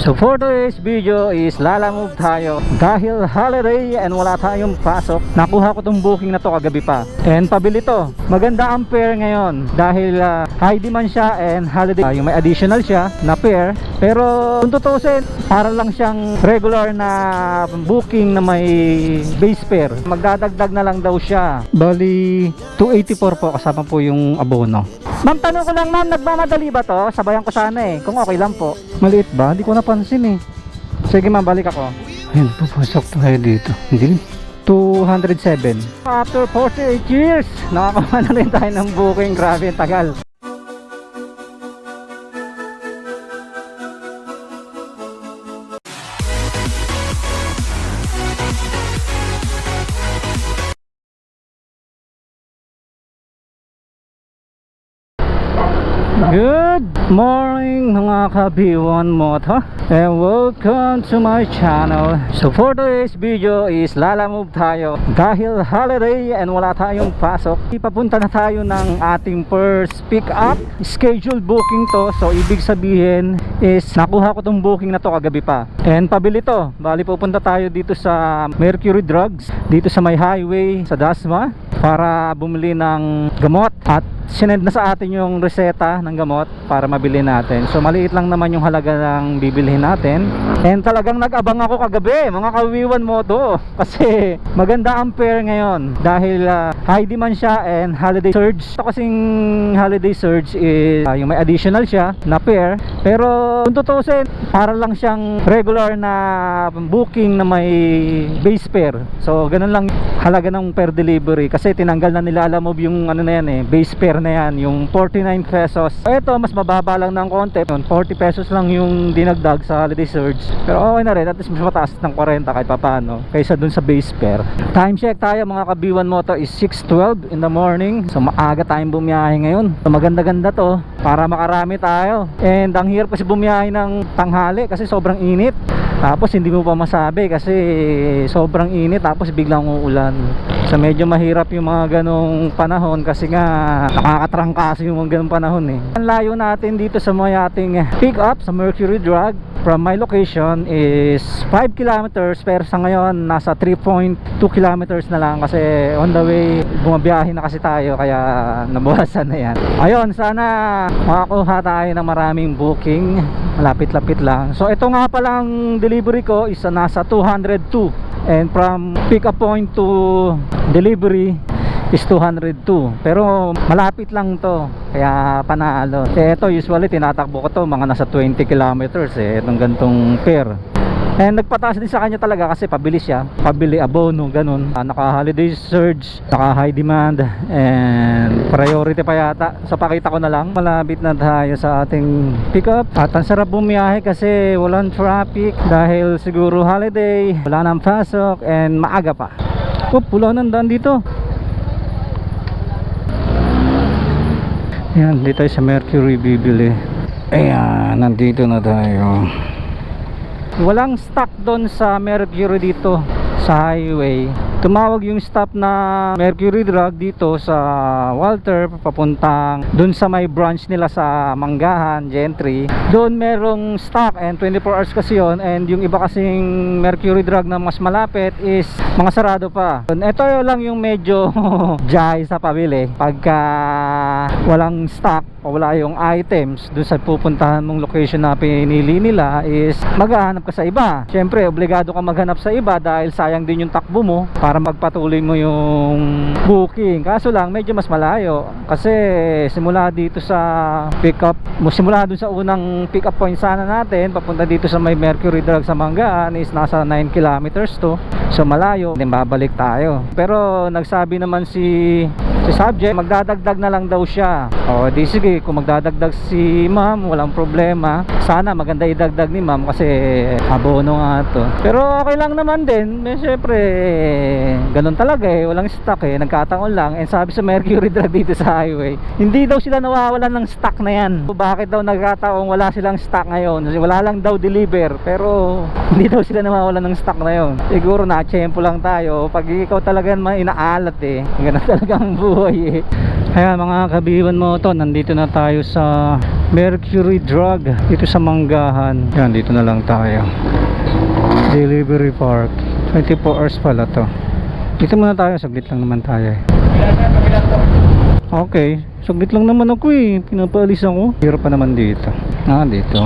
So for today's video is lalamove tayo dahil holiday and wala tayong pasok. Nakuha ko tong booking na to kagabi pa and pabili to. Maganda ang pair ngayon dahil high demand siya and holiday. Yung may additional siya na pair, pero kung tutusin para lang siyang regular na booking na may base pair. Magdadagdag na lang daw siya. Bali 284 po kasama po yung abono. Ma'am, tanong ko lang ma'am, nagmamadali ba to? Sabayan ko sana eh, kung okay lang po. Maliit ba? Hindi ko napansin eh. Sige ma'am, balik ako. Ayun, pupusok tayo dito. Hindi 207. After 48 years, nakakuha na rin tayo ng booking. Grabe, ang tagal. Good morning mga ka-B1 Moto and welcome to my channel. So for today's video is lalamove tayo dahil holiday and wala tayong pasok. Ipapunta na tayo ng ating first pick up. Schedule booking to, so ibig sabihin is nakuha ko tong booking na to kagabi pa and pabili to. Bali pupunta tayo dito sa Mercury Drugs, dito sa may highway sa Dasma, para bumili ng gamot at sinend na sa atin yung reseta ng gamot para mabili natin. So maliit lang naman yung halaga ng bibilhin natin. And talagang nag-abang ako kagabi mga ka-B1 Moto kasi maganda ang pair ngayon dahil high demand siya and holiday surge. Ito kasing holiday surge is yung may additional siya na pair, pero kung tutusin para lang siyang regular na booking na may base pair. So ganun lang halaga ng per delivery kasi tinanggal na nila, alam mo yung ano na yan eh, base pair na yan, yung 49 pesos. Ito mas mababa lang ng konti, 40 pesos lang yung dinagdag sa holiday surge, pero okay na rin, at least mas mataas ng 40 kahit papano kaysa dun sa base pair. Time check tayo mga ka-B1 Moto is 6:12 in the morning. So maaga tayong bumiyahe ngayon. So maganda-ganda to para makarami tayo. And ang hirap kasi bumiyahe ng tanghali kasi sobrang init. Tapos hindi mo pa masabi kasi sobrang init, tapos biglang uulan. So medyo mahirap yung mga ganong panahon kasi nga nakakatrangkaso yung mga ganong panahon eh. Ang layo natin dito sa mga ating pick up sa Mercury Drug from my location is 5 kilometers, pero sa ngayon nasa 3.2 kilometers na lang kasi on the way bumabiyahe na kasi tayo kaya nabawasan na yan. Ayun, sana makakuha tayo ng maraming booking, malapit-lapit lang. So ito nga palang delivery ko is nasa 202 and from pick up point to delivery is 202, pero malapit lang to kaya panalo. Ito usually tinatakbo ko to mga nasa 20 kilometers eh, itong gantong pair. And nagpataas din sa kanya talaga kasi pabili siya, pabili abono, ganun. Naka holiday surge, naka high demand and priority pa yata. So pakita ko na lang, malapit na tayo sa ating pick up. At ang sarap bumiyahe kasi walang traffic dahil siguro holiday, wala nang pasok and maaga pa. Wala nang daan dito. Ayan, dito tayo sa Mercury bibili. Ayan, nandito na tayo. Walang stock doon sa Mercury dito sa highway. Tumawag yung stop na Mercury Drug dito sa Walter papuntang doon sa may branch nila sa Manggahan, Gentry. Doon merong stock and 24 hours kasi yun, and yung iba kasing Mercury Drug na mas malapit is mga sarado pa. Ito lang yung medyo jay sa pabili pagka walang stock o wala yung items doon sa pupuntahan mong location na pinili nila, is maghahanap ka sa iba. Syempre obligado ka maghanap sa iba dahil sayang din yung takbo mo para magpatuloy mo yung booking. Kaso lang medyo mas malayo kasi simula dito sa pick up, simula dun sa unang pick up point sana natin papunta dito sa may Mercury Drug sa Manggaan is nasa 9 kilometers to. So malayo, din babalik tayo. Pero nagsabi naman si subject, magdadagdag na lang daw siya. O di sige, kung magdadagdag si ma'am, walang problema. Sana maganda idagdag ni ma'am kasi abono nga to. Pero okay lang naman din. Siyempre ganun talaga eh, walang stock eh, nagkataon lang. And sabi sa Mercury Drug dito sa highway, hindi daw sila nawawalan ng stock na yan. Bakit daw nagkataon wala silang stock ngayon? Wala lang daw deliver, pero hindi daw sila nawawalan ng stock na yon. Siguro na-tsempo lang tayo pag ikaw talaga inaalat eh. Ganun talaga ang buhay eh. Ayan mga kabiwan mo to, nandito na tayo sa Mercury Drug dito sa Manggahan. Yan, dito na lang tayo. Delivery Park, 24 hours pala to. Dito muna tayo, saglit lang naman tayo eh. Okay, saglit lang naman ako eh, pinapaalis ako. Hirap pa naman dito. Dito.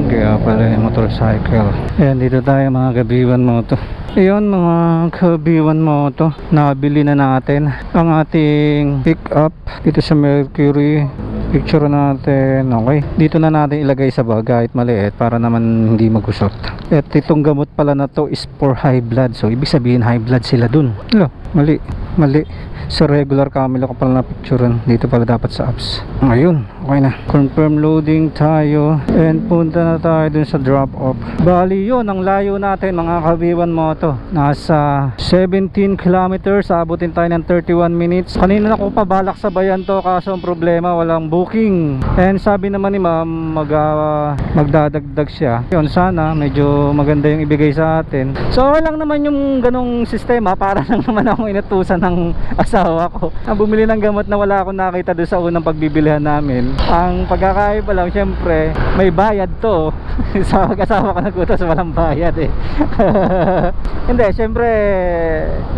Kaya pala yung motorcycle. Ayan, dito tayo mga kabiwan mo to. Ayun mga kabiwan mo to, nabili na natin ang ating pick up dito sa Mercury. Picture natin. Okay, dito na natin ilagay sa bag kahit maliit para naman hindi magusot. At itong gamot pala na to is for high blood, so ibig sabihin high blood sila dun. Mali sa regular camera ko pala na picturean. Dito pala dapat sa apps. Ayun, okay na. Confirm loading tayo and punta na tayo dun sa drop off. Bali yun, ang layo natin mga kabiwan mo to, nasa 17 kilometers. Abutin tayo ng 31 minutes. Kanina na ko pa balak sabayan to, kaso ang problema walang booking. And sabi naman ni ma'am magdadagdag siya. Yun, sana medyo maganda yung ibigay sa atin. So okay lang naman yung ganong sistema, para lang naman akong inutusan ng asawa ko na bumili ng gamot na wala akong nakita doon sa unang pagbibilihan namin. Ang pagkakaiba lang, syempre may bayad to. Sa mag-asawa ko nagutos, walang bayad eh. Hindi, syempre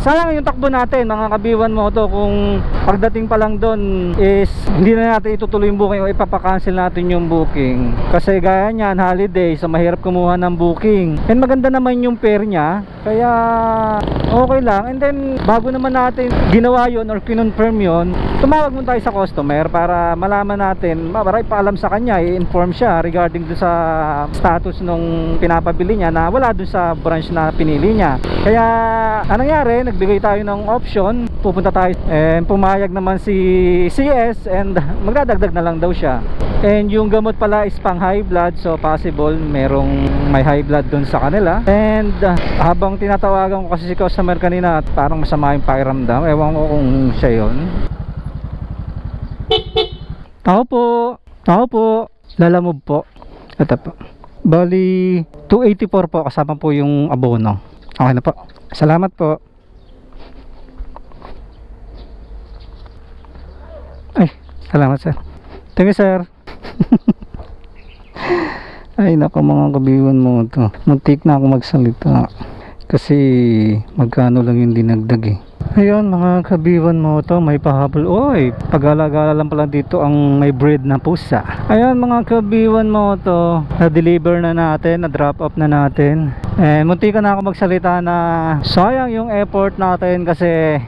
sayang yung takbo natin mga kabiwan mo to, kung pagdating pa lang doon is hindi na natin itutuloy yung booking o ipapakancel natin yung booking. Kasi gaya niyan, holiday, so mahirap kumuha ng booking. And maganda naman yung fare niya, kaya okay lang. And then bago naman natin ginawa yun or kinonfirm yun, tumawag mo tayo sa customer para malaman natin, para ipaalam sa kanya, i-inform siya regarding dun sa status nung pinapabili niya na wala dun sa branch na pinili niya. Kaya anong nangyari, nagbigay tayo ng option, pupunta tayo, and pumayag naman si CS and magdadagdag na lang daw siya. And yung gamot pala is pang high blood, so possible merong may high blood dun sa kanila. And habang tinatawagan ko kasi si customer kanina at parang masama yung pakiramdam, ewan ko kung siya yun. Tao po, lalamove po. Ito po, bali 284 po, kasama po yung abono. Okay na po, salamat po. Ay, salamat sir. Thank you sir. Ay nako mga kabiwan mo to, muntik na ako magsalita kasi magkano lang yung dinagdag eh. Ayun mga kabiwan mo to, may pahabol. Oy, pag-alagala lang pala dito ang may breed na pusa. Ayun mga kabiwan mo to, na-deliver na natin, na-drop off na natin. Munti ka na ako magsalita na sayang yung effort natin kasi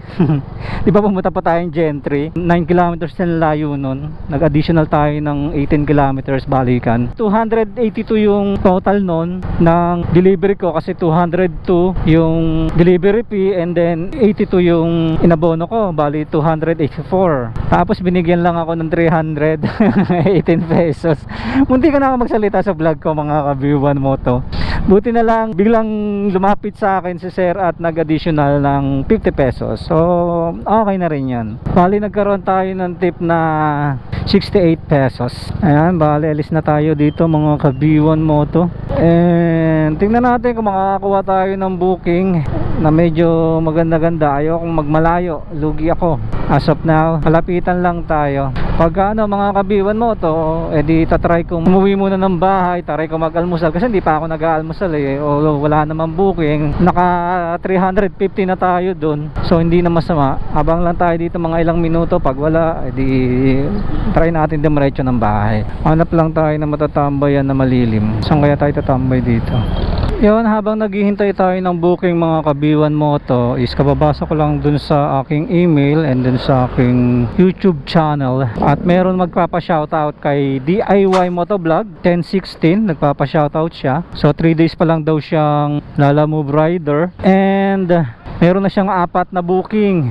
di ba pumunta pa tayong Gentry, 9 kilometers na layo nun, nag-additional tayo ng 18 kilometers balikan. 282 yung total nun ng delivery ko kasi 202 yung delivery fee and then 82 yung inabono ko, bali 284. Tapos binigyan lang ako ng 318 pesos. Munti ka na ako magsalita sa vlog ko mga kabiwan mo to. Buti na lang biglang lumapit sa akin si sir at nag-additional ng 50 pesos. So okay na rin yan. Bali nagkaroon tayo ng tip na 68 pesos. Ayan, bali alis na tayo dito mga kabiwan mo to. And tingnan natin kung makakakuha tayo ng booking na medyo maganda-ganda. Ayokong magmalayo, lugi ako. As of now, malapitan lang tayo. Pagka mga kabiwan mo to, edi tatry kong umuwi muna ng bahay, try ko mag-almusal kasi hindi pa ako nag-aalmusal eh, o wala naman booking. Naka 350 na tayo dun, so hindi na masama. Abang lang tayo dito mga ilang minuto, pag wala edi try natin dumiretso ng bahay. Hanap lang tayo na matatambayan na malilim. Saan kaya tayo tatambay dito? Yun, habang naghihintay tayo ng booking mga kabiwan mo to, is kababasa ko lang dun sa aking email and dun sa aking YouTube channel. At meron magpapa-shoutout kay DIY Motovlog 1016, nagpapa-shoutout siya. So 3 days pa lang daw siyang Lalamove rider and meron na siyang 4 na booking.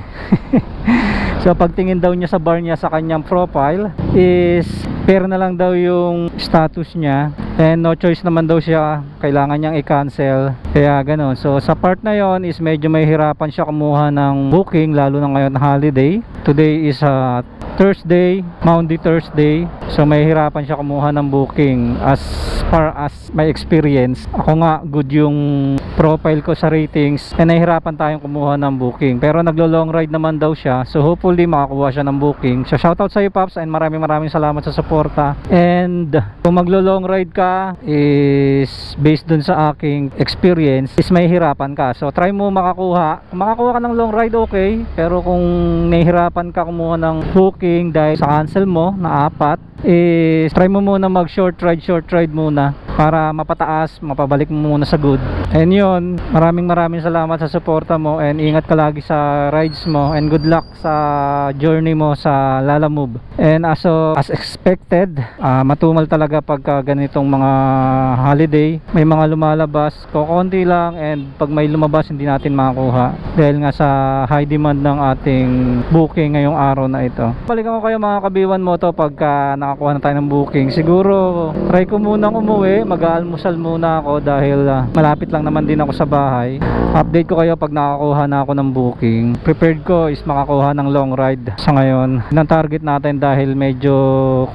So pagtingin daw niya sa bar niya sa kanyang profile is pair na lang daw yung status niya and no choice naman daw siya, kailangan niyang i-cancel, kaya gano'n. So sa part na yon is medyo may hirapan siya kumuha ng booking, lalo na ngayon holiday. Today is Thursday, Maundy Thursday. So may hirapan siya kumuha ng booking as far as my experience. Ako nga, good yung profile ko sa ratings and nahihirapan tayong kumuha ng booking. Pero naglo-long ride naman daw siya. So hopefully makakuha siya ng booking. So shoutout sa iyo, Paps, and maraming salamat sa suporta. And kung maglo-long ride ka is based dun sa aking experience is may hirapan ka. So try mo makakuha. Kung makakuha ka ng long ride, okay. Pero kung nahihirapan ka kumuha ng booking dahil sa cancel mo na 4, is try mo muna mag short ride muna para mapataas, mapabalik mo muna sa good. And yun, maraming salamat sa suporta mo, and ingat ka lagi sa rides mo, and good luck sa journey mo sa Lalamove. And as expected, matumal talaga pagka ganitong mga holiday. May mga lumalabas, kukunti lang, and pag may lumabas hindi natin makakuha dahil nga sa high demand ng ating booking ngayong araw na ito. Balikan ko kayo mga kabiwan mo to pagka nakakuha na tayo ng booking. Siguro try ko munang umuwi, mag-aalmusal muna ako dahil malapit lang naman din ako sa bahay. Update ko kayo pag nakakuha na ako ng booking. Prepared ko is makakuha ng long ride sa ngayon. Ang target natin dahil medyo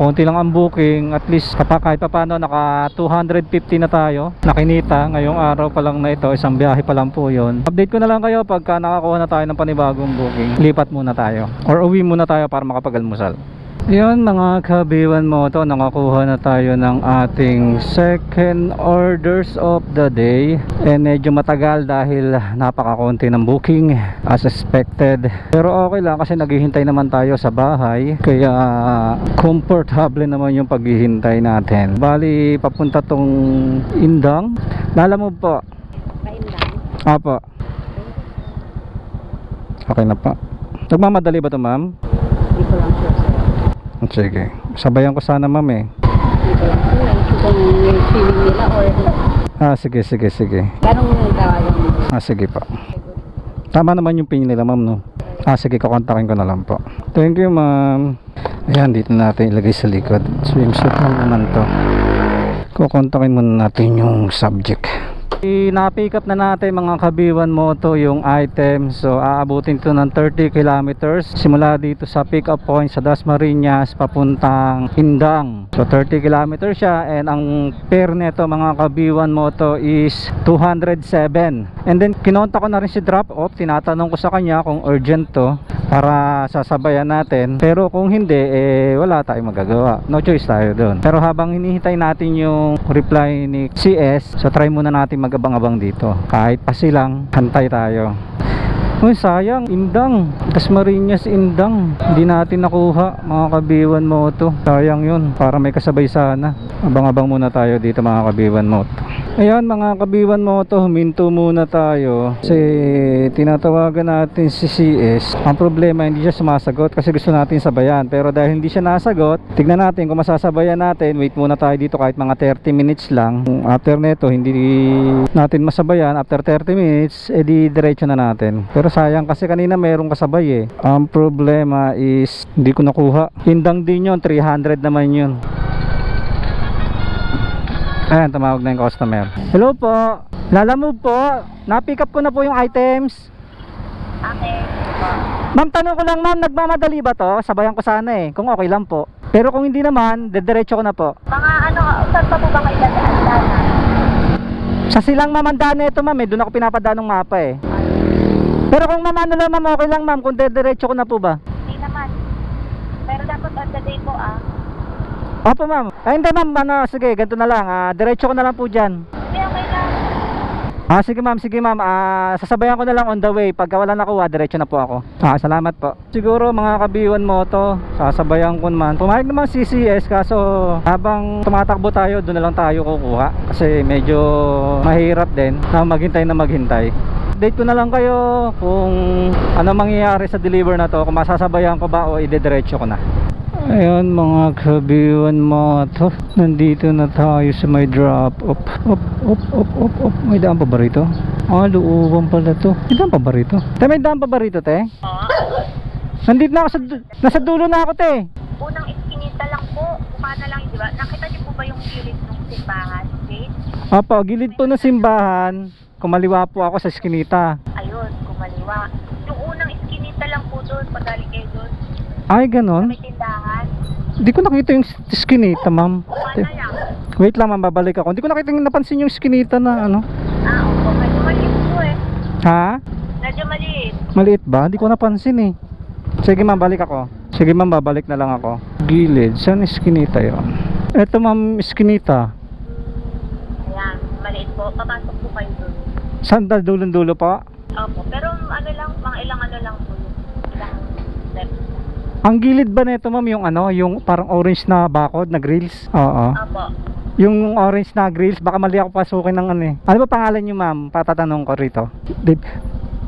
konti lang ang booking, at least kahit pa paano naka 250 na tayo nakinita ngayong araw pa lang na ito, isang biyahe pa lang po yun. Update ko na lang kayo pagka nakakuha na tayo ng panibagong booking. Lipat muna tayo or uwi muna tayo para makapag-almusal. Yun mga kabiwan mo to, nakakuha na tayo ng ating second orders of the day, and medyo matagal dahil napakakonti ng booking as expected, pero okay lang kasi naghihintay naman tayo sa bahay, kaya comfortable naman yung paghihintay natin. Bali papunta tong Indang, Lalamove po. Apo. Okay na po. Nagmamadali ba to, ma'am? Hindi ko lang sure. Sige, sabayan ko sana, ma'am eh. Kung may feeling nila or Sige. ganong tawagan. Sige pa. Tama naman yung pin nila, ma'am, no? Sige, kukontakin ko na lang po. Thank you, ma'am. Ayan, dito natin ilagay sa likod. Swimsuit lang naman to. Kukontakin muna natin yung subject. Na-pick up na natin mga kabiwan mo to yung item. So aabutin to ng 30 kilometers simula dito sa pick up point sa Dasmariñas papuntang Indang. So 30 kilometers siya, and ang fare nito mga kabiwan mo to is 207. And then kinonta ko na rin si drop off, tinatanong ko sa kanya kung urgent to para sasabayan natin, pero kung hindi wala tayong magagawa, no choice tayo doon. Pero habang hinihintay natin yung reply ni CS, so try muna natin magabang-abang dito, kahit pa silang hantay tayo. Uy, sayang, Indang, Dasmariñas, Indang, hindi natin nakuha mga kabiwan mo to. Sayang yun, para may kasabay sana. Abang-abang muna tayo dito mga kabiwan mo to. Ayan mga kabiwan mo to, huminto muna tayo kasi tinatawagan natin si CS. Ang problema, hindi siya sumasagot kasi gusto natin sabayan, pero dahil hindi siya nasagot, tignan natin kung masasabayan natin. Wait muna tayo dito kahit mga 30 minutes lang. After neto hindi natin masabayan, after 30 minutes edi diretso na natin. Pero sayang kasi kanina merong kasabay eh. Ang problema is hindi ko nakuha. Indang din yun, 300 naman yun. Ayan, tumawag na yung customer. Hello po, Lalamove po. Na-pick up ko na po yung items. Okay. Ma'am, tanong ko lang, ma'am, nagmamadali ba to? Sabayan ko sana eh, kung okay lang po. Pero kung hindi naman, dediretso ko na po. Mga saan pa po ba kayo dadaan? Sa Silang Mamandana ito, ma'am, doon ako pinapadaan ng mapa eh. Pero kung ma'am, ano lang ma'am, okay lang ma'am, kung dediretso ko na po ba? Hindi naman. Pero dapat on the day po Opo ma'am. Ay hindi ma'am, sige, ganito na lang. Diretso ko na lang po dyan. Hindi, okay lang. Sige ma'am. Sasabayan ko na lang on the way. Pagka wala nakuha, diretso na po ako. Salamat po. Siguro mga kabiwan mo to, sasabayan ko naman. Pumayag naman CCS, kaso habang tumatakbo tayo, doon na lang tayo kukuha. Kasi medyo mahirap din na maghintay. Update ko na lang kayo kung ano mangyayari sa deliver na to, kung masasabayan ko ba o idediretso ko na. Ayan mga kabiwan mo to, nandito na tayo sa may drop off. May daan pa ba rito? Luuban pala to. May daan pa ba rito? May daan pa ba rito, te? Nandito na ako nasa dulo na ako, te. Unang iskinita lang po. Kumana lang, di ba? Nakita niyo po ba yung gilid ng simbahan? Gate? Opo, gilid po ng simbahan. Kumaliwa po ako sa iskinita. Ayun, kumaliwa. Yung unang iskinita lang po doon, pagaling kayo doon. Ay, ganon? May tindahan Di ko nakita yung skinita, ma'am. Buka na lang. Wait lang, ma'am, babalik ako. Hindi ko nakita yung napansin yung skinita na ano. Opo. Medyo maliit po eh. Ha? Medyo maliit. Maliit ba? Hindi ko napansin eh. Sige, ma'am, balik ako. Sige, ma'am, babalik na lang ako. Gilid. Saan yung skinita yun? Eto, ma'am, skinita. Ayan, maliit po. Papasok po kayo doon. Saan dulong-dulo pa? Opo. Pero ano lang, mga ilang ano lang po. Ilang steps. Ang gilid ba nito, ma'am, yung ano, yung parang orange na bakod na grills? Oo. Opo. Yung orange na grills, baka mali ako pasukin ng ano eh. Ano ba pangalan niyo, ma'am? Patatanong ko rito.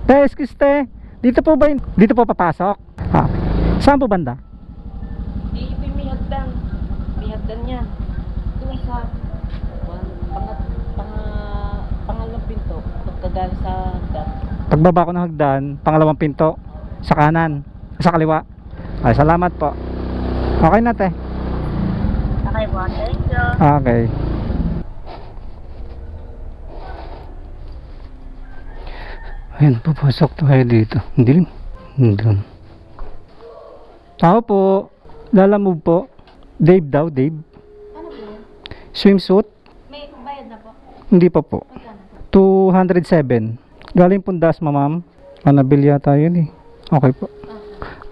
Excuse te. Dito po ba dito po papasok? Ha. Saan po banda? May hagdan. May hagdan yan. Doon sa pangalawang pinto. Pagkagaling sa hagdan. Pagbaba ko ng hagdan, pangalawang pinto, sa kanan, sa kaliwa. Ay, salamat po. Okay na, te. Okay po. Thank you. Okay. Ayun, papasok tayo dito. Hindi. Doon. Tao po. Lalamove po. Dave daw, Dave. Ano po? Swimsuit? May bayad na po. Hindi pa po. Magkano? 207. Galing pundas, ma'am. Nabili yata yun eh. Okay po.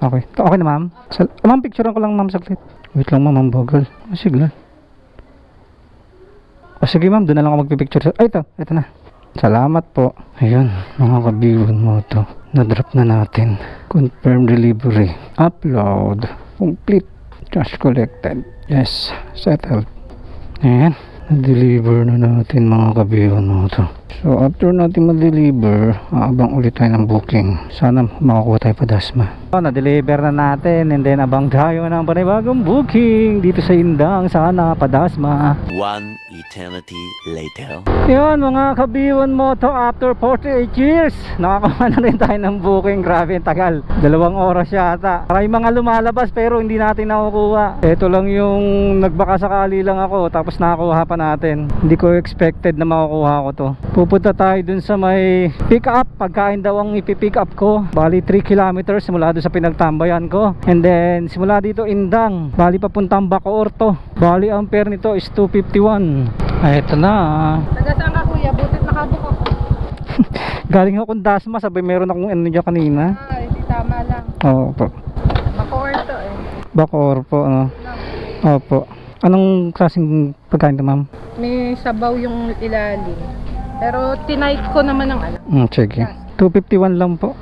Okay. Okay na, ma'am. Ma'am, picturean ko lang, ma'am, saglit. Wait lang, ma'am, ang bagal. Sige lang. Sige, ma'am, doon na lang ako magpipicture. Ay, ito na. Salamat po. Ayun, mga kabiwan mo to. Na-drop na natin. Confirm delivery. Upload. Complete. Cash collected. Yes, settled. Ayan. Na-deliver na natin, mga kabiwan mo to. So, after natin ma-deliver, abang ulit tayo ng booking. Sana makakuha tayo pa dasma. Na-deliver na natin and then abang tayo ng panibagong booking dito sa Indang. Sana padasma. One eternity later. Yun, mga kabiwan mo to, after 48 years nakakuha na rin tayo ng booking. Grabe ang tagal, 2 oras yata. Maraming mga lumalabas pero hindi natin nakukuha. Ito lang yung nagbaka sakali lang ako, tapos nakakuha pa natin. Hindi ko expected na makukuha ko to. Pupunta tayo dun sa may pick up. Pagkain daw ang ipipick up ko. Bali 3 kilometers simula doon sa pinagtambayan ko. And then simula dito Indang, bali papuntang Bacoor to. Bali ang fare nito is 251. Ay, ito na. Taga saan ka kuya? Butit nakabook ako. Galing akong Dasma, sabi meron akong ano dyan kanina. Hindi tama lang. Oo po. Bacoor to eh. Bacoor po, ano. Opo. Anong klaseng pagkain to, ma'am? May sabaw yung ilalim. Pero tinight ko naman ang ano. Sige. 251 lang po.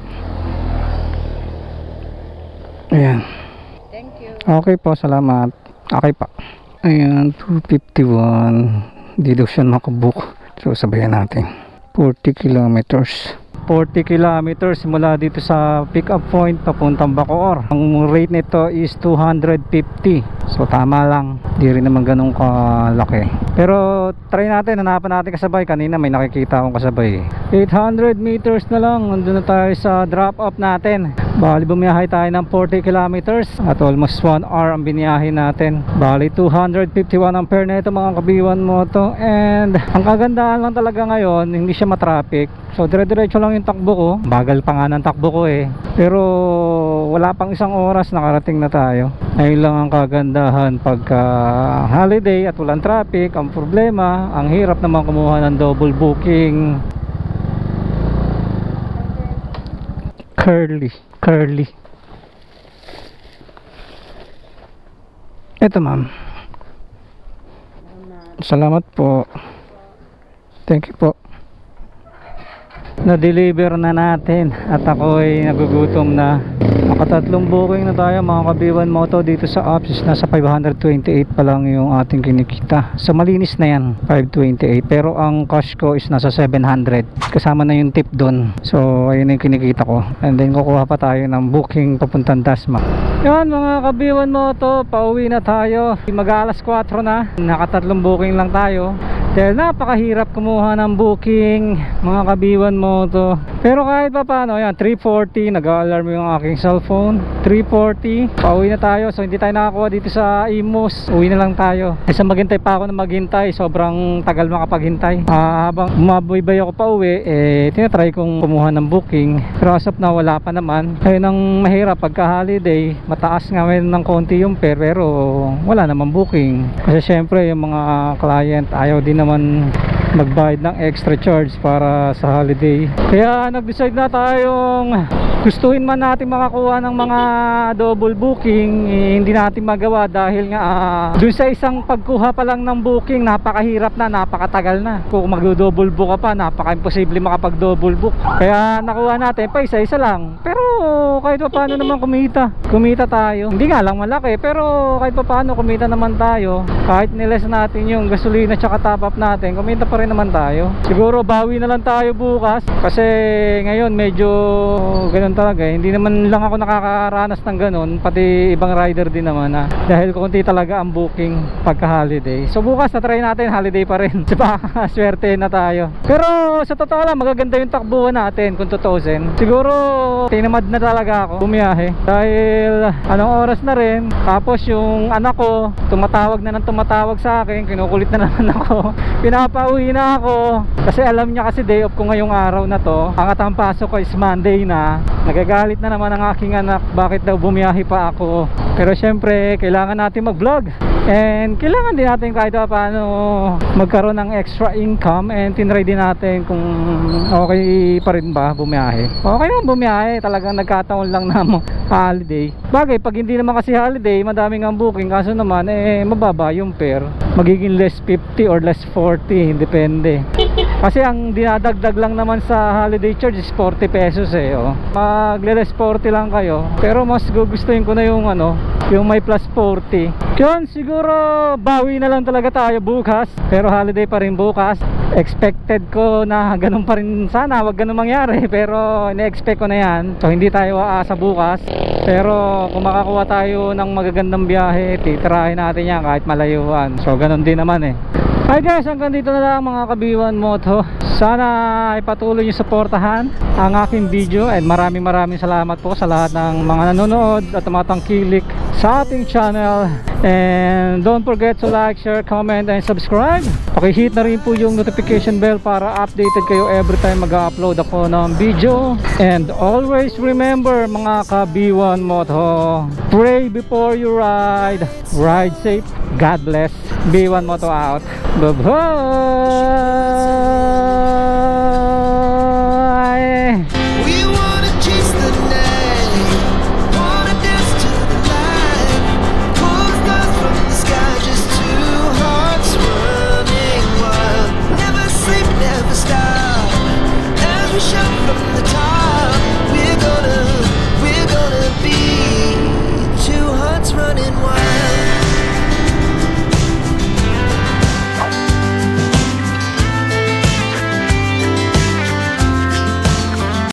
Ayan. Thank you. Okay po, salamat. Okay pa. Ayan, 251. Di daw siya nakabook. So, sabayan natin. 40 kilometers. 40 kilometers mula dito sa pick up point papuntang Bacoor. Ang rate nito is 250. So tama lang, di rin naman ganun kalaki. Pero try natin, hanapan natin kasabay. Kanina may nakikita akong kasabay. 800 meters na lang, nandun na tayo sa drop off natin. Bali bumiyahe tayo ng 40 kilometers at almost 1 hour ang biniyahe natin. Bali 251 ang fare nito, mga kabiwan mo to. And ang kagandahan lang talaga ngayon, hindi siya matraffic. So dire-diretso lang yung takbo ko. Bagal pa nga ng takbo ko eh. Pero wala pang 1 oras nakarating na tayo. Ayun lang ang kagandahan pagka holiday at walang traffic. Ang problema, ang hirap naman kumuha ng double booking. Curly. Ito, ma'am. Salamat po. Thank you po. Na-deliver na natin at ako ay nagugutom na. Nakatatlong booking na tayo, mga kabiwan mo to dito sa office. Nasa 528 pa lang yung ating kinikita. So malinis na yan, 528. Pero ang cash ko is nasa 700. Kasama na yung tip doon. So ayun yung kinikita ko. And then kukuha pa tayo ng booking papuntang Dasma. Yan, mga kabiwan mo to, pauwi na tayo. Mag-alas 4 na. Nakatatlong booking lang tayo. Dahil napakahirap kumuha ng booking, mga kabiwan mo to. Pero kahit pa paano, yan, 3:40, nag-alarm yung aking cellphone. 3:40, pauwi na tayo. So hindi tayo nakakuha dito sa Imus. Uwi na lang tayo. Kasi maghintay pa ako na maghintay. Sobrang tagal makapaghintay. Habang bumabaybay ako pa uwi, tinatry kong kumuha ng booking. Pero as of now, wala pa naman. Ayun ang mahirap pagka holiday. Mataas nga meron ng konti yung fare, pero wala naman booking. Kasi syempre yung mga client ayaw din naman magbayad ng extra charge para sa holiday. Kaya nag-decide na tayong gustuhin man natin makakuha ng mga double booking, hindi natin magawa dahil nga dun sa isang pagkuha pa lang ng booking, napakahirap na, napakatagal na. Kung mag-double book ka pa, napaka-imposible makapag-double book. Kaya nakuha natin pa isa-isa lang. Pero kahit pa paano naman kumita tayo. Hindi nga lang malaki, pero kahit pa paano kumita naman tayo. Kahit niles natin yung gasolina tsaka top up natin, kumita pa rin naman tayo. Siguro bawi na lang tayo bukas kasi ngayon medyo ganun talaga. Hindi naman lang ako nakakaranas ng ganun, pati ibang rider din naman dahil konti talaga ang booking pagka holiday. So bukas na try natin, holiday pa rin. Swerte na tayo. Pero sa totoo lang, magaganda yung takbuhan natin kung tutusin. Siguro tinamad na talaga ako bumiyahe dahil anong oras na rin. Tapos yung anak ko tumatawag na ng tumatawag sa akin, kinukulit na naman ako. Pinapauwi na ako kasi alam niya kasi day off ko ngayong araw na to. Ang atang pasok ko is Monday na. Nagagalit na naman ang aking anak, bakit daw bumiyahe pa ako. Pero syempre kailangan natin mag vlog and kailangan din natin kahit paano magkaroon ng extra income, and tinry din natin kung okay pa rin ba bumiyahe. Okay naman bumiyahe, talagang nagkataon lang na holiday. Bagay, pag hindi naman kasi holiday, madaming ang booking, kaso naman mababa yung fare. Magiging less 50 or less 40, depende. Kasi ang dinadagdag lang naman sa holiday charge is 40 pesos magle-less 40 lang kayo. Pero mas gugustuhin ko na yung yung may plus 40. Yun, siguro bawi na lang talaga tayo bukas. Pero holiday pa rin bukas. Expected ko na ganun pa rin sana, wag ganun mangyari. Pero ine-expect ko na yan. So hindi tayo aasa bukas. Pero kung makakuha tayo ng magagandang biyahe, titirahin natin yan kahit malayuan. So ganun din naman Hi guys, hanggang dito na lang mga kabiwan moto. Sana ipatuloy nyo suportahan ang aking video, and maraming salamat po sa lahat ng mga nanonood at tumatangkilik sa ating channel. And don't forget to like, share, comment, and subscribe. Pakihit na rin po yung notification bell para updated kayo every time mag-upload ako ng video. And always remember mga kabiwan moto, pray before you ride. Ride safe. God bless. B1 Moto out. Bye-bye.